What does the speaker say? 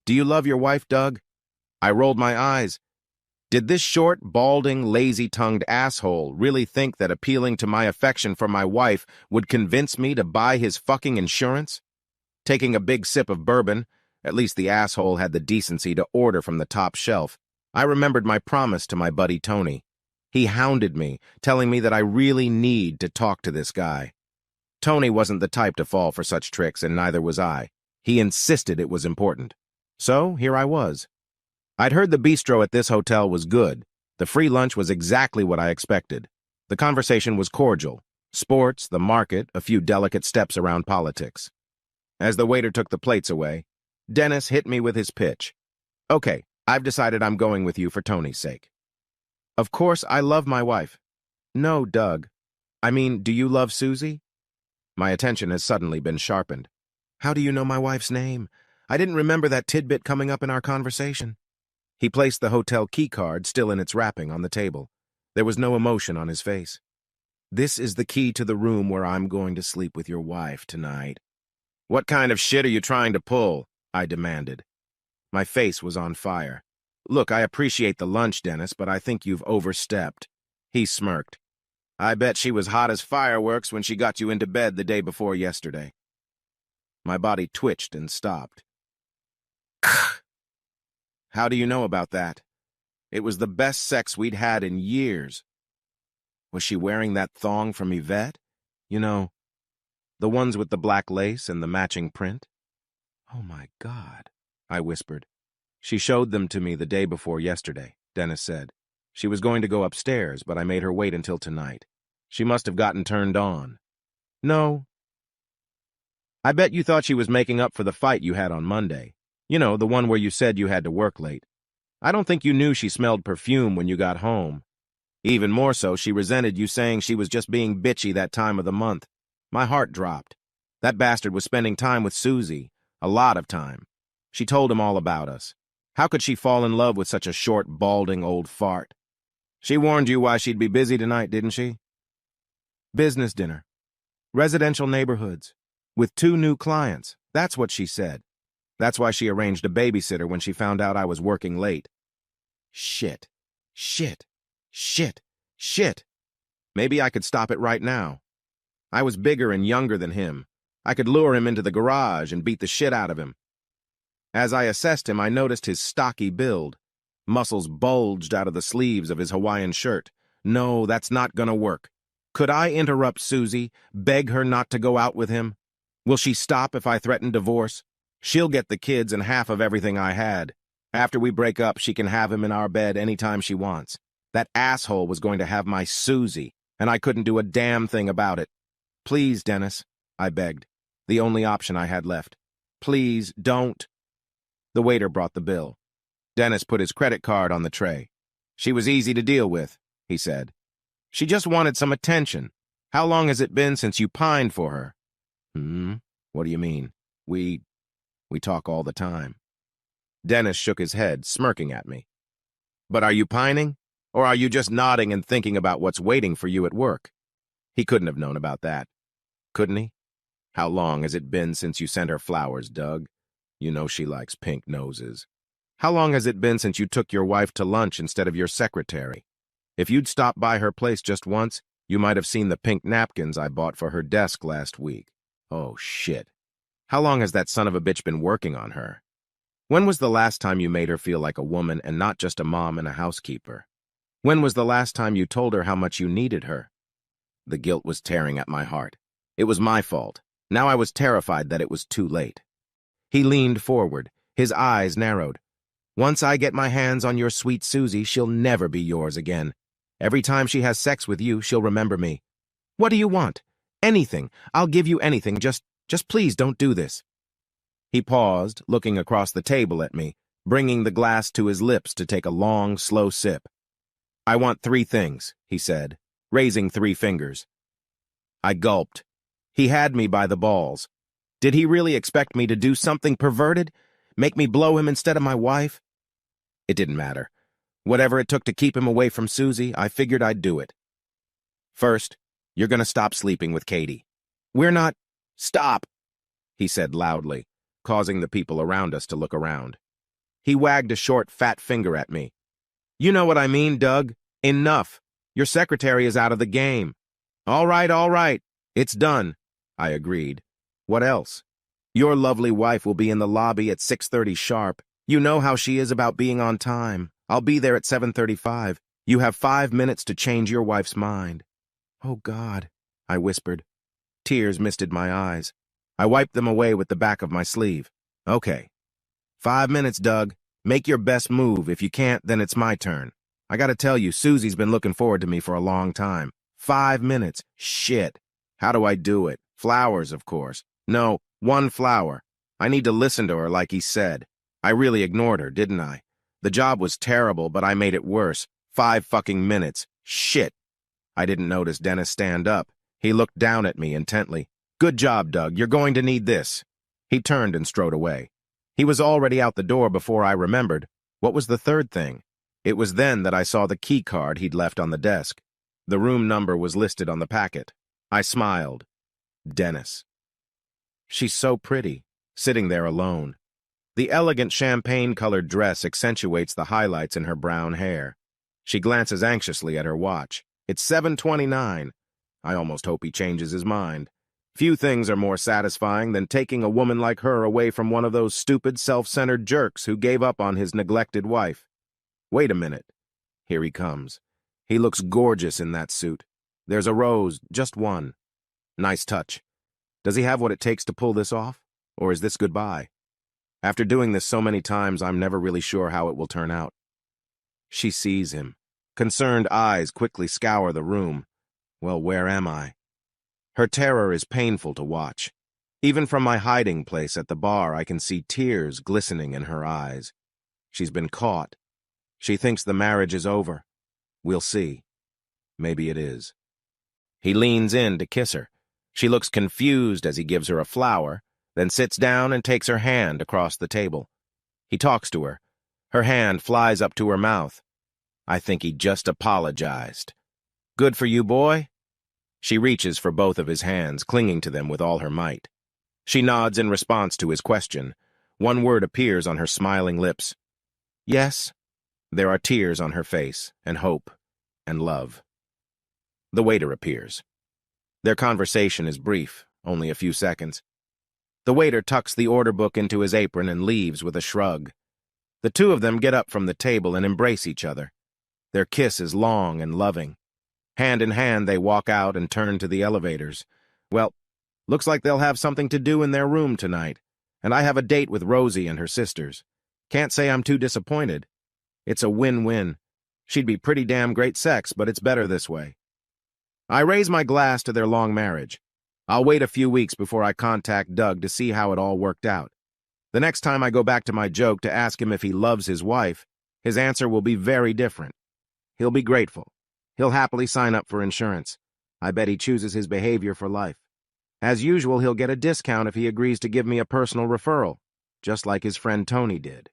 Do you love your wife, Doug? I rolled my eyes. Did this short, balding, lazy-tongued asshole really think that appealing to my affection for my wife would convince me to buy his fucking insurance? Taking a big sip of bourbon, at least the asshole had the decency to order from the top shelf, I remembered my promise to my buddy Tony. He hounded me, telling me that I really need to talk to this guy. Tony wasn't the type to fall for such tricks, and neither was I. He insisted it was important. So, here I was. I'd heard the bistro at this hotel was good. The free lunch was exactly what I expected. The conversation was cordial. Sports, the market, a few delicate steps around politics. As the waiter took the plates away, Dennis hit me with his pitch. Okay, I've decided I'm going with you for Tony's sake. Of course, I love my wife. No, Doug. I mean, do you love Susie? My attention has suddenly been sharpened. How do you know my wife's name? I didn't remember that tidbit coming up in our conversation. He placed the hotel key card, still in its wrapping, on the table. There was no emotion on his face. This is the key to the room where I'm going to sleep with your wife tonight. What kind of shit are you trying to pull? I demanded. My face was on fire. Look, I appreciate the lunch, Dennis, but I think you've overstepped. He smirked. I bet she was hot as fireworks when she got you into bed the day before yesterday. My body twitched and stopped. How do you know about that? It was the best sex we'd had in years. Was she wearing that thong from Yvette? You know, the ones with the black lace and the matching print? Oh my God, I whispered. She showed them to me the day before yesterday, Dennis said. She was going to go upstairs, but I made her wait until tonight. She must have gotten turned on. No. I bet you thought she was making up for the fight you had on Monday. You know, the one where you said you had to work late. I don't think you knew she smelled perfume when you got home. Even more so, she resented you saying she was just being bitchy that time of the month. My heart dropped. That bastard was spending time with Susie. A lot of time. She told him all about us. How could she fall in love with such a short, balding old fart? She warned you why she'd be busy tonight, didn't she? Business dinner. Residential neighborhoods. With 2 new clients. That's what she said. That's why she arranged a babysitter when she found out I was working late. Shit. Shit. Shit. Shit. Maybe I could stop it right now. I was bigger and younger than him. I could lure him into the garage and beat the shit out of him. As I assessed him, I noticed his stocky build. Muscles bulged out of the sleeves of his Hawaiian shirt. No, that's not gonna work. Could I interrupt Susie, beg her not to go out with him? Will she stop if I threaten divorce? She'll get the kids and half of everything I had. After we break up, she can have him in our bed anytime she wants. That asshole was going to have my Susie, and I couldn't do a damn thing about it. Please, Dennis, I begged. The only option I had left. Please, don't. The waiter brought the bill. Dennis put his credit card on the tray. She was easy to deal with, he said. She just wanted some attention. How long has it been since you pined for her? What do you mean? We talk all the time. Dennis shook his head, smirking at me. But are you pining? Or are you just nodding and thinking about what's waiting for you at work? He couldn't have known about that. Couldn't he? How long has it been since you sent her flowers, Doug? You know she likes pink noses. How long has it been since you took your wife to lunch instead of your secretary? If you'd stopped by her place just once, you might have seen the pink napkins I bought for her desk last week. Oh, shit. How long has that son of a bitch been working on her? When was the last time you made her feel like a woman and not just a mom and a housekeeper? When was the last time you told her how much you needed her? The guilt was tearing at my heart. It was my fault. Now I was terrified that it was too late. He leaned forward, his eyes narrowed. Once I get my hands on your sweet Susie, she'll never be yours again. Every time she has sex with you, she'll remember me. What do you want? Anything. I'll give you anything. Just please don't do this. He paused, looking across the table at me, bringing the glass to his lips to take a long, slow sip. I want 3 things, he said, raising 3 fingers. I gulped. He had me by the balls. Did he really expect me to do something perverted? Make me blow him instead of my wife? It didn't matter. Whatever it took to keep him away from Susie, I figured I'd do it. First, you're going to stop sleeping with Katie. We're not... Stop, he said loudly, causing the people around us to look around. He wagged a short, fat finger at me. You know what I mean, Doug. Enough. Your secretary is out of the game. All right. It's done, I agreed. What else? Your lovely wife will be in the lobby at 6:30 sharp. You know how she is about being on time. I'll be there at 7:35. You have 5 minutes to change your wife's mind. Oh, God, I whispered. Tears misted my eyes. I wiped them away with the back of my sleeve. Okay. 5 minutes, Doug. Make your best move. If you can't, then it's my turn. I gotta tell you, Susie's been looking forward to me for a long time. 5 minutes. Shit. How do I do it? Flowers, of course. No, 1 flower. I need to listen to her like he said. I really ignored her, didn't I? The job was terrible, but I made it worse. 5 fucking minutes. Shit. I didn't notice Dennis stand up. He looked down at me intently. Good job, Doug. You're going to need this. He turned and strode away. He was already out the door before I remembered. What was the third thing? It was then that I saw the key card he'd left on the desk. The room number was listed on the packet. I smiled. Dennis. She's so pretty, sitting there alone. The elegant champagne-colored dress accentuates the highlights in her brown hair. She glances anxiously at her watch. It's 7:29. I almost hope he changes his mind. Few things are more satisfying than taking a woman like her away from one of those stupid, self-centered jerks who gave up on his neglected wife. Wait a minute. Here he comes. He looks gorgeous in that suit. There's a rose, just one. Nice touch. Does he have what it takes to pull this off? Or is this goodbye? After doing this so many times, I'm never really sure how it will turn out. She sees him. Concerned eyes quickly scour the room. Well, where am I? Her terror is painful to watch. Even from my hiding place at the bar, I can see tears glistening in her eyes. She's been caught. She thinks the marriage is over. We'll see. Maybe it is. He leans in to kiss her. She looks confused as he gives her a flower, then sits down and takes her hand across the table. He talks to her. Her hand flies up to her mouth. I think he just apologized. Good for you, boy. She reaches for both of his hands, clinging to them with all her might. She nods in response to his question. One word appears on her smiling lips. Yes. There are tears on her face, and hope, and love. The waiter appears. Their conversation is brief, only a few seconds. The waiter tucks the order book into his apron and leaves with a shrug. The two of them get up from the table and embrace each other. Their kiss is long and loving. Hand in hand, they walk out and turn to the elevators. Well, looks like they'll have something to do in their room tonight, and I have a date with Rosie and her sisters. Can't say I'm too disappointed. It's a win-win. She'd be pretty damn great sex, but it's better this way. I raise my glass to their long marriage. I'll wait a few weeks before I contact Doug to see how it all worked out. The next time I go back to my joke to ask him if he loves his wife, his answer will be very different. He'll be grateful. He'll happily sign up for insurance. I bet he chooses his behavior for life. As usual, he'll get a discount if he agrees to give me a personal referral, just like his friend Tony did.